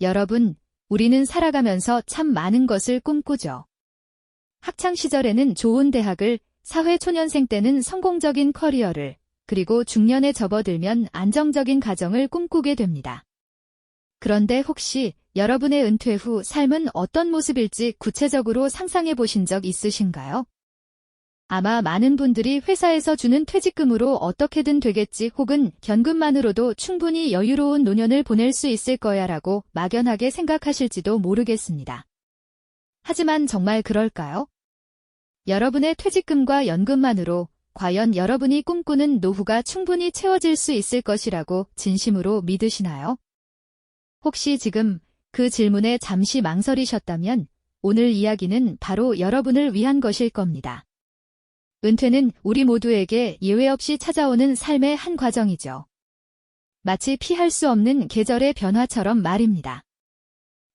여러분, 우리는 살아가면서 참 많은 것을 꿈꾸죠. 학창시절에는 좋은 대학을, 사회초년생 때는 성공적인 커리어를, 그리고 중년에 접어들면 안정적인 가정을 꿈꾸게 됩니다. 그런데 혹시 여러분의 은퇴 후 삶은 어떤 모습일지 구체적으로 상상해 보신 적 있으신가요? 아마 많은 분들이 회사에서 주는 퇴직금으로 어떻게든 되겠지 혹은 현금만으로도 충분히 여유로운 노년을 보낼 수 있을 거야 라고 막연하게 생각하실지도 모르겠습니다. 하지만 정말 그럴까요? 여러분의 퇴직금과 연금만으로 과연 여러분이 꿈꾸는 노후가 충분히 채워질 수 있을 것이라고 진심으로 믿으시나요? 혹시 지금 그 질문에 잠시 망설이셨다면 오늘 이야기는 바로 여러분을 위한 것일 겁니다. 은퇴는 우리 모두에게 예외 없이 찾아오는 삶의 한 과정이죠. 마치 피할 수 없는 계절의 변화처럼 말입니다.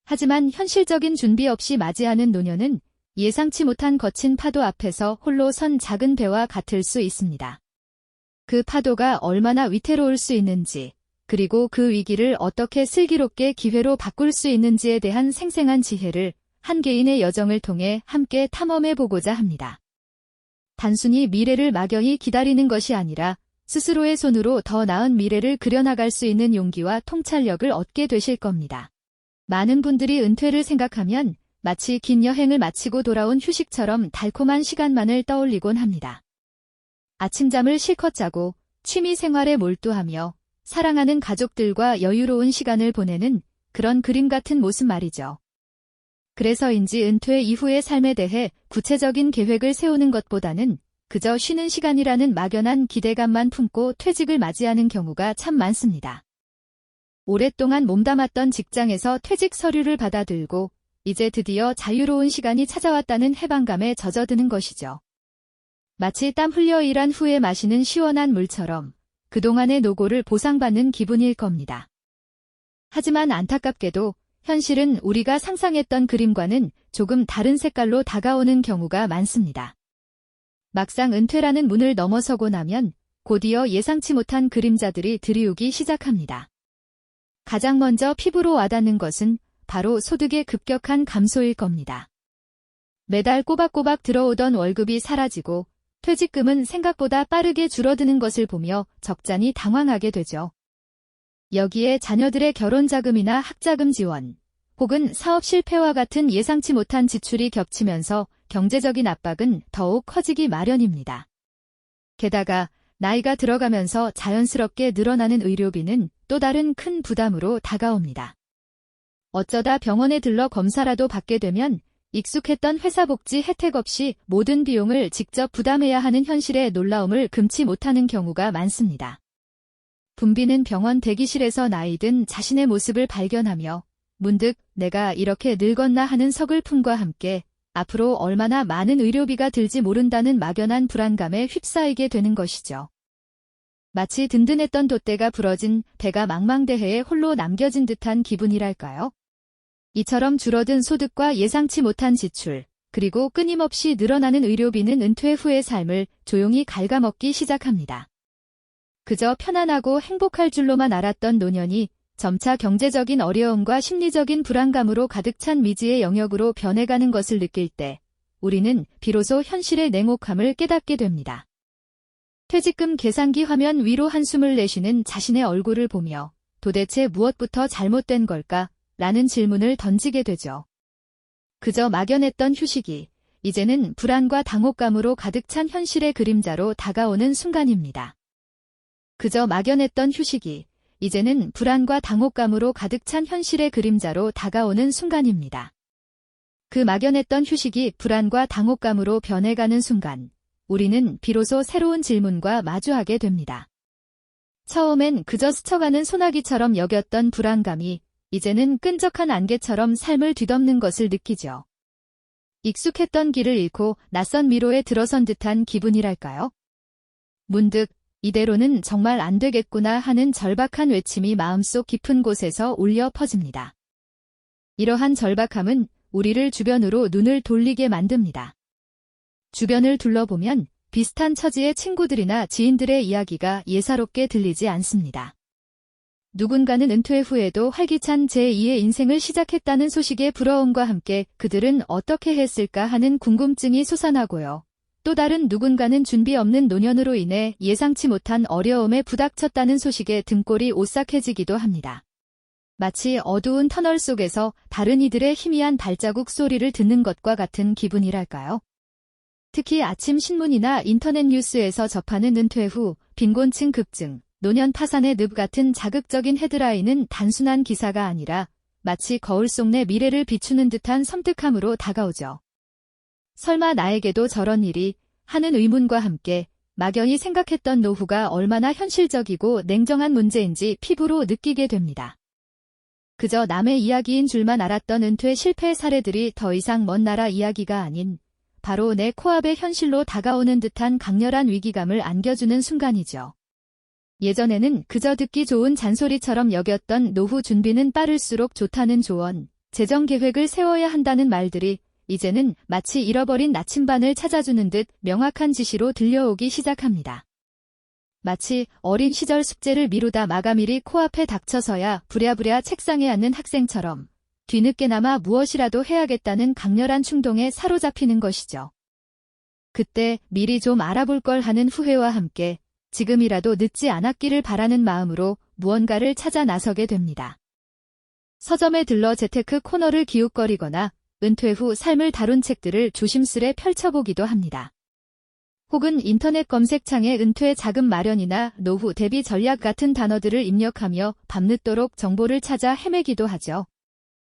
하지만 현실적인 준비 없이 맞이하는 노년은 예상치 못한 거친 파도 앞에서 홀로 선 작은 배와 같을 수 있습니다. 그 파도가 얼마나 위태로울 수 있는지, 그리고 그 위기를 어떻게 슬기롭게 기회로 바꿀 수 있는지에 대한 생생한 지혜를 한 개인의 여정을 통해 함께 탐험해보고자 합니다. 단순히 미래를 막연히 기다리는 것이 아니라 스스로의 손으로 더 나은 미래를 그려나갈 수 있는 용기와 통찰력을 얻게 되실 겁니다. 많은 분들이 은퇴를 생각하면 마치 긴 여행을 마치고 돌아온 휴식처럼 달콤한 시간만을 떠올리곤 합니다. 아침잠을 실컷 자고 취미 생활에 몰두하며 사랑하는 가족들과 여유로운 시간을 보내는 그런 그림 같은 모습 말이죠. 그래서인지 은퇴 이후의 삶에 대해 구체적인 계획을 세우는 것보다는 그저 쉬는 시간이라는 막연한 기대감만 품고 퇴직을 맞이하는 경우가 참 많습니다. 오랫동안 몸담았던 직장에서 퇴직 서류를 받아들고 이제 드디어 자유로운 시간이 찾아왔다는 해방감에 젖어드는 것이죠. 마치 땀 흘려 일한 후에 마시는 시원한 물처럼 그동안의 노고를 보상받는 기분일 겁니다. 하지만 안타깝게도 현실은 우리가 상상했던 그림과는 조금 다른 색깔로 다가오는 경우가 많습니다. 막상 은퇴라는 문을 넘어서고 나면 곧이어 예상치 못한 그림자들이 들이오기 시작합니다. 가장 먼저 피부로 와닿는 것은 바로 소득의 급격한 감소일 겁니다. 매달 꼬박꼬박 들어오던 월급이 사라지고 퇴직금은 생각보다 빠르게 줄어드는 것을 보며 적잖이 당황하게 되죠. 여기에 자녀들의 결혼 자금이나 학자금 지원, 혹은 사업 실패와 같은 예상치 못한 지출이 겹치면서 경제적인 압박은 더욱 커지기 마련입니다. 게다가 나이가 들어가면서 자연스럽게 늘어나는 의료비는 또 다른 큰 부담으로 다가옵니다. 어쩌다 병원에 들러 검사라도 받게 되면 익숙했던 회사 복지 혜택 없이 모든 비용을 직접 부담해야 하는 현실의 놀라움을 금치 못하는 경우가 많습니다. 붐비는 병원 대기실에서 나이든 자신의 모습을 발견하며 문득 내가 이렇게 늙었나 하는 서글픔과 함께 앞으로 얼마나 많은 의료비가 들지 모른다는 막연한 불안감에 휩싸이게 되는 것이죠. 마치 든든했던 돛대가 부러진 배가 망망대해에 홀로 남겨진 듯한 기분이랄까요? 이처럼 줄어든 소득과 예상치 못한 지출, 그리고 끊임없이 늘어나는 의료비는 은퇴 후의 삶을 조용히 갉아먹기 시작합니다. 그저 편안하고 행복할 줄로만 알았던 노년이 점차 경제적인 어려움과 심리적인 불안감으로 가득 찬 미지의 영역으로 변해가는 것을 느낄 때 우리는 비로소 현실의 냉혹함을 깨닫게 됩니다. 퇴직금 계산기 화면 위로 한숨을 내쉬는 자신의 얼굴을 보며 도대체 무엇부터 잘못된 걸까? 라는 질문을 던지게 되죠. 그저 막연했던 휴식이 이제는 불안과 당혹감으로 가득 찬 현실의 그림자로 다가오는 순간입니다. 그저 막연했던 휴식이 이제는 불안과 당혹감으로 가득 찬 현실의 그림자로 다가오는 순간입니다. 그 막연했던 휴식이 불안과 당혹감으로 변해가는 순간, 우리는 비로소 새로운 질문과 마주하게 됩니다. 처음엔 그저 스쳐가는 소나기처럼 여겼던 불안감이 이제는 끈적한 안개처럼 삶을 뒤덮는 것을 느끼죠. 익숙했던 길을 잃고 낯선 미로에 들어선 듯한 기분이랄까요? 문득 이대로는 정말 안 되겠구나 하는 절박한 외침이 마음속 깊은 곳에서 울려 퍼집니다. 이러한 절박함은 우리를 주변으로 눈을 돌리게 만듭니다. 주변을 둘러보면 비슷한 처지의 친구들이나 지인들의 이야기가 예사롭게 들리지 않습니다. 누군가는 은퇴 후에도 활기찬 제2의 인생을 시작했다는 소식에 부러움과 함께 그들은 어떻게 했을까 하는 궁금증이 솟아나고요. 또 다른 누군가는 준비 없는 노년으로 인해 예상치 못한 어려움에 부닥쳤다는 소식에 등골이 오싹해지기도 합니다. 마치 어두운 터널 속에서 다른 이들의 희미한 발자국 소리를 듣는 것과 같은 기분이랄까요? 특히 아침 신문이나 인터넷 뉴스에서 접하는 은퇴 후 빈곤층 급증, 노년 파산의 늪 같은 자극적인 헤드라인은 단순한 기사가 아니라 마치 거울 속 내 미래를 비추는 듯한 섬뜩함으로 다가오죠. 설마 나에게도 저런 일이 하는 의문과 함께 막연히 생각했던 노후가 얼마나 현실적이고 냉정한 문제인지 피부로 느끼게 됩니다. 그저 남의 이야기인 줄만 알았던 은퇴 실패 사례들이 더 이상 먼 나라 이야기가 아닌 바로 내 코앞의 현실로 다가오는 듯한 강렬한 위기감을 안겨주는 순간이죠. 예전에는 그저 듣기 좋은 잔소리처럼 여겼던 노후 준비는 빠를수록 좋다는 조언, 재정 계획을 세워야 한다는 말들이 이제는 마치 잃어버린 나침반을 찾아주는 듯 명확한 지시로 들려오기 시작합니다. 마치 어린 시절 숙제를 미루다 마감일이 코앞에 닥쳐서야 부랴부랴 책상에 앉는 학생처럼 뒤늦게나마 무엇이라도 해야겠다는 강렬한 충동에 사로잡히는 것이죠. 그때 미리 좀 알아볼 걸 하는 후회와 함께 지금이라도 늦지 않았기를 바라는 마음으로 무언가를 찾아 나서게 됩니다. 서점에 들러 재테크 코너를 기웃거리거나 은퇴 후 삶을 다룬 책들을 조심스레 펼쳐보기도 합니다. 혹은 인터넷 검색창에 은퇴 자금 마련이나 노후 대비 전략 같은 단어들을 입력하며 밤늦도록 정보를 찾아 헤매기도 하죠.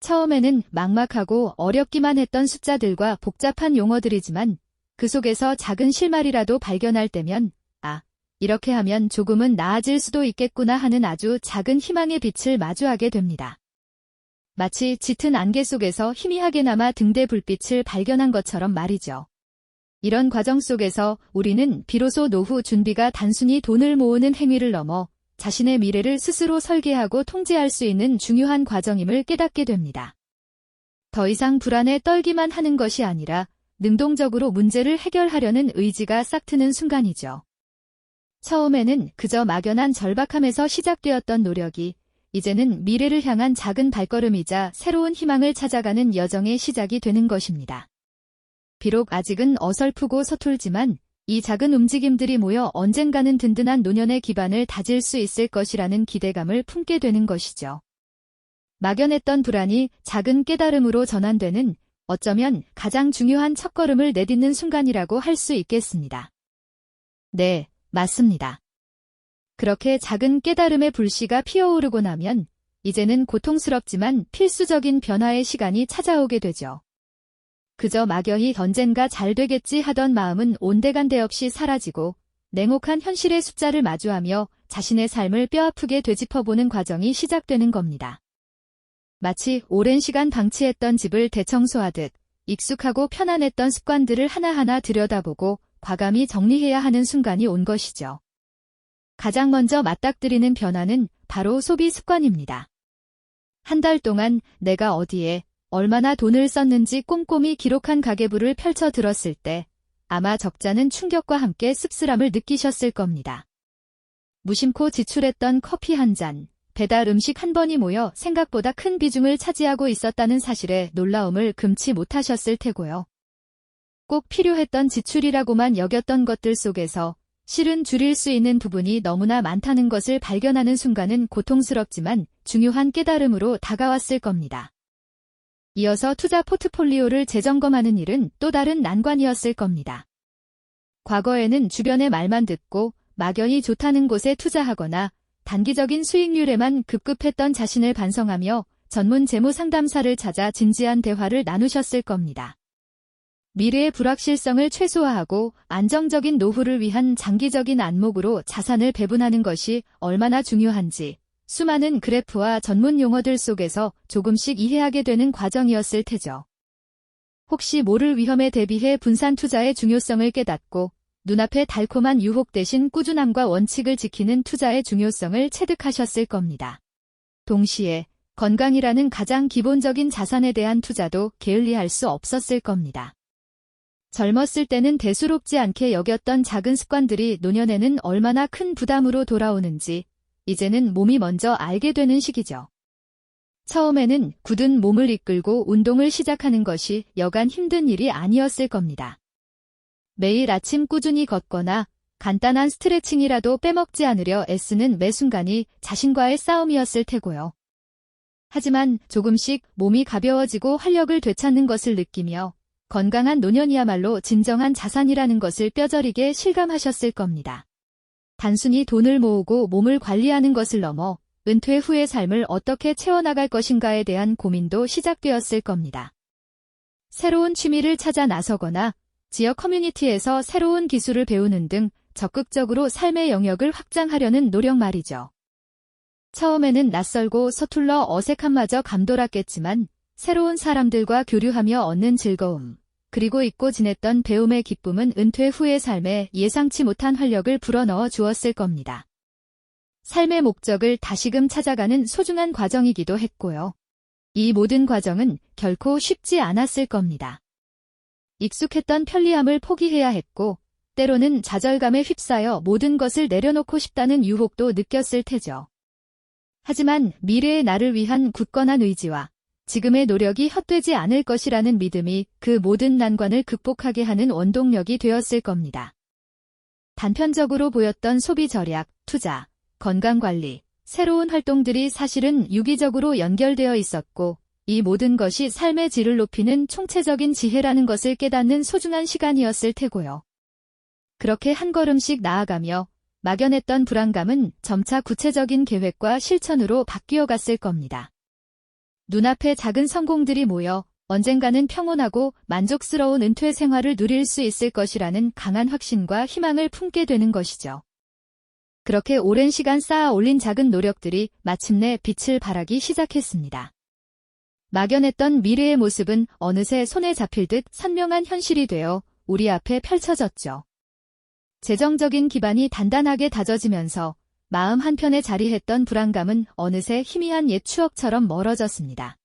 처음에는 막막하고 어렵기만 했던 숫자들과 복잡한 용어들이지만 그 속에서 작은 실마리라도 발견할 때면 이렇게 하면 조금은 나아질 수도 있겠구나 하는 아주 작은 희망의 빛을 마주하게 됩니다. 마치 짙은 안개 속에서 희미하게나마 등대 불빛을 발견한 것처럼 말이죠. 이런 과정 속에서 우리는 비로소 노후 준비가 단순히 돈을 모으는 행위를 넘어 자신의 미래를 스스로 설계하고 통제할 수 있는 중요한 과정임을 깨닫게 됩니다. 더 이상 불안에 떨기만 하는 것이 아니라 능동적으로 문제를 해결하려는 의지가 싹트는 순간이죠. 처음에는 그저 막연한 절박함에서 시작되었던 노력이 이제는 미래를 향한 작은 발걸음이자 새로운 희망을 찾아가는 여정의 시작이 되는 것입니다. 비록 아직은 어설프고 서툴지만 이 작은 움직임들이 모여 언젠가는 든든한 노년의 기반을 다질 수 있을 것이라는 기대감을 품게 되는 것이죠. 막연했던 불안이 작은 깨달음으로 전환되는 어쩌면 가장 중요한 첫걸음을 내딛는 순간이라고 할 수 있겠습니다. 네, 맞습니다. 그렇게 작은 깨달음의 불씨가 피어오르고 나면 이제는 고통스럽지만 필수적인 변화의 시간이 찾아오게 되죠. 그저 막연히 언젠가 잘 되겠지 하던 마음은 온데간데 없이 사라지고 냉혹한 현실의 숫자를 마주하며 자신의 삶을 뼈아프게 되짚어보는 과정이 시작되는 겁니다. 마치 오랜 시간 방치했던 집을 대청소하듯 익숙하고 편안했던 습관들을 하나하나 들여다보고 과감히 정리해야 하는 순간이 온 것이죠. 가장 먼저 맞닥뜨리는 변화는 바로 소비 습관입니다. 한 달 동안 내가 어디에 얼마나 돈을 썼는지 꼼꼼히 기록한 가계부를 펼쳐 들었을 때 아마 적잖은 충격과 함께 씁쓸함을 느끼셨을 겁니다. 무심코 지출했던 커피 한 잔, 배달 음식 한 번이 모여 생각보다 큰 비중을 차지하고 있었다는 사실에 놀라움을 금치 못하셨을 테고요. 꼭 필요했던 지출이라고만 여겼던 것들 속에서 실은 줄일 수 있는 부분이 너무나 많다는 것을 발견하는 순간은 고통스럽지만 중요한 깨달음으로 다가왔을 겁니다. 이어서 투자 포트폴리오를 재점검하는 일은 또 다른 난관이었을 겁니다. 과거에는 주변의 말만 듣고 막연히 좋다는 곳에 투자하거나 단기적인 수익률에만 급급했던 자신을 반성하며 전문 재무 상담사를 찾아 진지한 대화를 나누셨을 겁니다. 미래의 불확실성을 최소화하고 안정적인 노후를 위한 장기적인 안목으로 자산을 배분하는 것이 얼마나 중요한지 수많은 그래프와 전문 용어들 속에서 조금씩 이해하게 되는 과정이었을 테죠. 혹시 모를 위험에 대비해 분산 투자의 중요성을 깨닫고 눈앞의 달콤한 유혹 대신 꾸준함과 원칙을 지키는 투자의 중요성을 체득하셨을 겁니다. 동시에 건강이라는 가장 기본적인 자산에 대한 투자도 게을리할 수 없었을 겁니다. 젊었을 때는 대수롭지 않게 여겼던 작은 습관들이 노년에는 얼마나 큰 부담으로 돌아오는지 이제는 몸이 먼저 알게 되는 시기죠. 처음에는 굳은 몸을 이끌고 운동을 시작하는 것이 여간 힘든 일이 아니었을 겁니다. 매일 아침 꾸준히 걷거나 간단한 스트레칭이라도 빼먹지 않으려 애쓰는 매 순간이 자신과의 싸움이었을 테고요. 하지만 조금씩 몸이 가벼워지고 활력을 되찾는 것을 느끼며 건강한 노년이야말로 진정한 자산이라는 것을 뼈저리게 실감하셨을 겁니다. 단순히 돈을 모으고 몸을 관리하는 것을 넘어 은퇴 후의 삶을 어떻게 채워나갈 것인가에 대한 고민도 시작되었을 겁니다. 새로운 취미를 찾아 나서거나 지역 커뮤니티에서 새로운 기술을 배우는 등 적극적으로 삶의 영역을 확장하려는 노력 말이죠. 처음에는 낯설고 서툴러 어색함마저 감돌았겠지만 새로운 사람들과 교류하며 얻는 즐거움, 그리고 잊고 지냈던 배움의 기쁨은 은퇴 후의 삶에 예상치 못한 활력을 불어넣어 주었을 겁니다. 삶의 목적을 다시금 찾아가는 소중한 과정이기도 했고요. 이 모든 과정은 결코 쉽지 않았을 겁니다. 익숙했던 편리함을 포기해야 했고, 때로는 좌절감에 휩싸여 모든 것을 내려놓고 싶다는 유혹도 느꼈을 테죠. 하지만 미래의 나를 위한 굳건한 의지와 지금의 노력이 헛되지 않을 것이라는 믿음이 그 모든 난관을 극복하게 하는 원동력이 되었을 겁니다. 단편적으로 보였던 소비 절약, 투자, 건강관리, 새로운 활동들이 사실은 유기적으로 연결되어 있었고, 이 모든 것이 삶의 질을 높이는 총체적인 지혜라는 것을 깨닫는 소중한 시간이었을 테고요. 그렇게 한 걸음씩 나아가며 막연했던 불안감은 점차 구체적인 계획과 실천으로 바뀌어 갔을 겁니다. 눈앞에 작은 성공들이 모여 언젠가는 평온하고 만족스러운 은퇴 생활을 누릴 수 있을 것이라는 강한 확신과 희망을 품게 되는 것이죠. 그렇게 오랜 시간 쌓아 올린 작은 노력들이 마침내 빛을 발하기 시작했습니다. 막연했던 미래의 모습은 어느새 손에 잡힐 듯 선명한 현실이 되어 우리 앞에 펼쳐졌죠. 재정적인 기반이 단단하게 다져지면서 마음 한편에 자리했던 불안감은 어느새 희미한 옛 추억처럼 멀어졌습니다.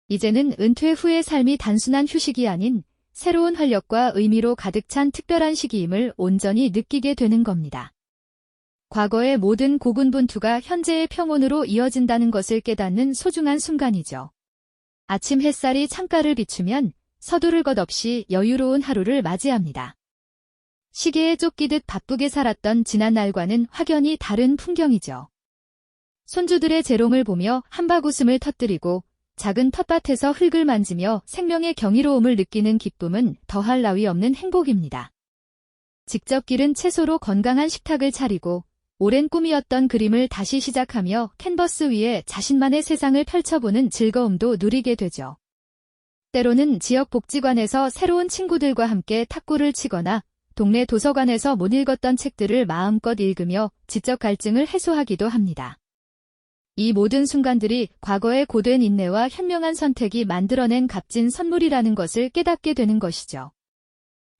이제는 은퇴 후의 삶이 단순한 휴식이 아닌 새로운 활력과 의미로 가득 찬 특별한 시기임을 온전히 느끼게 되는 겁니다. 과거의 모든 고군분투가 현재의 평온으로 이어진다는 것을 깨닫는 소중한 순간이죠. 아침 햇살이 창가를 비추면 서두를 것 없이 여유로운 하루를 맞이합니다. 시계에 쫓기듯 바쁘게 살았던 지난날과는 확연히 다른 풍경이죠. 손주들의 재롱을 보며 한박 웃음을 터뜨리고 작은 텃밭에서 흙을 만지며 생명의 경이로움을 느끼는 기쁨은 더할 나위 없는 행복입니다. 직접 기른 채소로 건강한 식탁을 차리고 오랜 꿈이었던 그림을 다시 시작하며 캔버스 위에 자신만의 세상을 펼쳐보는 즐거움도 누리게 되죠. 때로는 지역 복지관에서 새로운 친구들과 함께 탁구를 치거나 동네 도서관에서 못 읽었던 책들을 마음껏 읽으며 지적 갈증을 해소하기도 합니다. 이 모든 순간들이 과거의 고된 인내와 현명한 선택이 만들어낸 값진 선물이라는 것을 깨닫게 되는 것이죠.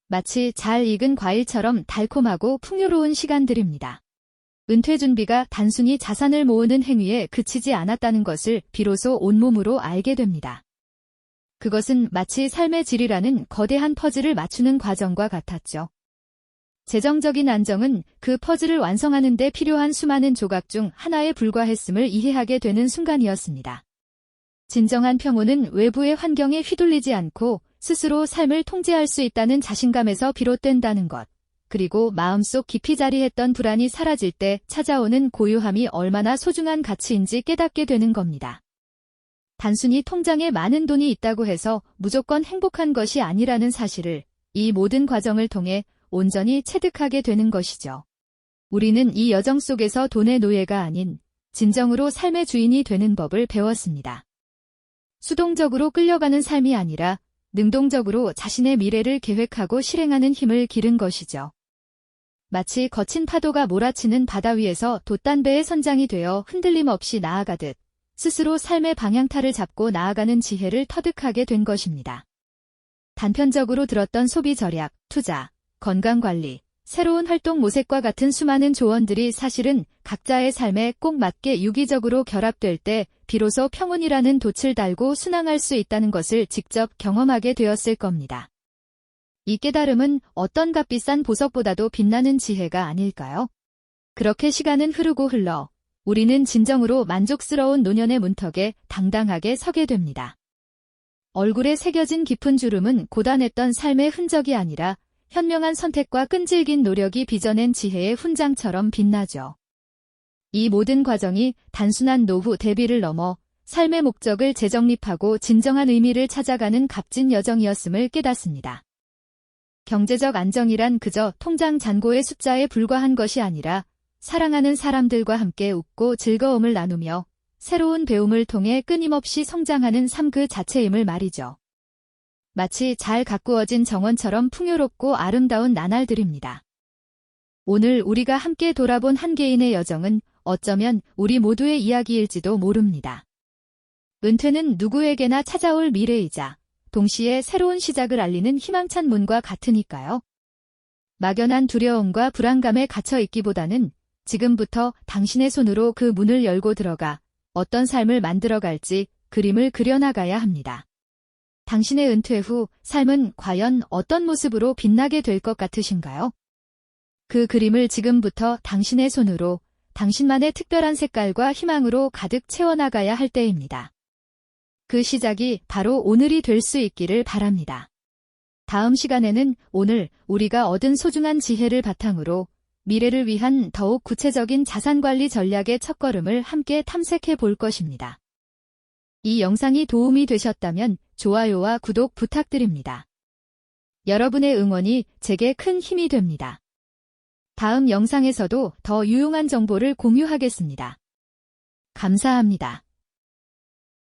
마치 잘 익은 과일처럼 달콤하고 풍요로운 시간들입니다. 은퇴 준비가 단순히 자산을 모으는 행위에 그치지 않았다는 것을 비로소 온몸으로 알게 됩니다. 그것은 마치 삶의 질이라는 거대한 퍼즐을 맞추는 과정과 같았죠. 재정적인 안정은 그 퍼즐을 완성하는 데 필요한 수많은 조각 중 하나에 불과했음을 이해하게 되는 순간이었습니다. 진정한 평온은 외부의 환경에 휘둘리지 않고 스스로 삶을 통제할 수 있다는 자신감에서 비롯된다는 것, 그리고 마음속 깊이 자리했던 불안이 사라질 때 찾아오는 고요함이 얼마나 소중한 가치인지 깨닫게 되는 겁니다. 단순히 통장에 많은 돈이 있다고 해서 무조건 행복한 것이 아니라는 사실을 이 모든 과정을 통해 온전히 체득하게 되는 것이죠. 우리는 이 여정 속에서 돈의 노예가 아닌 진정으로 삶의 주인이 되는 법을 배웠습니다. 수동적으로 끌려가는 삶이 아니라 능동적으로 자신의 미래를 계획하고 실행하는 힘을 기른 것이죠. 마치 거친 파도가 몰아치는 바다 위에서 돛단배의 선장이 되어 흔들림 없이 나아가듯 스스로 삶의 방향타를 잡고 나아가는 지혜를 터득하게 된 것입니다. 단편적으로 들었던 소비 절약, 투자, 건강관리, 새로운 활동 모색과 같은 수많은 조언들이 사실은 각자의 삶에 꼭 맞게 유기적으로 결합될 때 비로소 평온이라는 돛을 달고 순항할 수 있다는 것을 직접 경험하게 되었을 겁니다. 이 깨달음은 어떤 값비싼 보석보다도 빛나는 지혜가 아닐까요? 그렇게 시간은 흐르고 흘러 우리는 진정으로 만족스러운 노년의 문턱에 당당하게 서게 됩니다. 얼굴에 새겨진 깊은 주름은 고단했던 삶의 흔적이 아니라 현명한 선택과 끈질긴 노력이 빚어낸 지혜의 훈장처럼 빛나죠. 이 모든 과정이 단순한 노후 대비를 넘어 삶의 목적을 재정립하고 진정한 의미를 찾아가는 값진 여정이었음을 깨닫습니다. 경제적 안정이란 그저 통장 잔고의 숫자에 불과한 것이 아니라 사랑하는 사람들과 함께 웃고 즐거움을 나누며 새로운 배움을 통해 끊임없이 성장하는 삶 그 자체임을 말이죠. 마치 잘 가꾸어진 정원처럼 풍요롭고 아름다운 나날들입니다. 오늘 우리가 함께 돌아본 한 개인의 여정은 어쩌면 우리 모두의 이야기일지도 모릅니다. 은퇴는 누구에게나 찾아올 미래이자 동시에 새로운 시작을 알리는 희망찬 문과 같으니까요. 막연한 두려움과 불안감에 갇혀 있기보다는 지금부터 당신의 손으로 그 문을 열고 들어가 어떤 삶을 만들어갈지 그림을 그려나가야 합니다. 당신의 은퇴 후 삶은 과연 어떤 모습으로 빛나게 될 것 같으신가요? 그 그림을 지금부터 당신의 손으로 당신만의 특별한 색깔과 희망으로 가득 채워나가야 할 때입니다. 그 시작이 바로 오늘이 될 수 있기를 바랍니다. 다음 시간에는 오늘 우리가 얻은 소중한 지혜를 바탕으로 미래를 위한 더욱 구체적인 자산관리 전략의 첫걸음을 함께 탐색해 볼 것입니다. 이 영상이 도움이 되셨다면 좋아요와 구독 부탁드립니다. 여러분의 응원이 제게 큰 힘이 됩니다. 다음 영상에서도 더 유용한 정보를 공유하겠습니다. 감사합니다.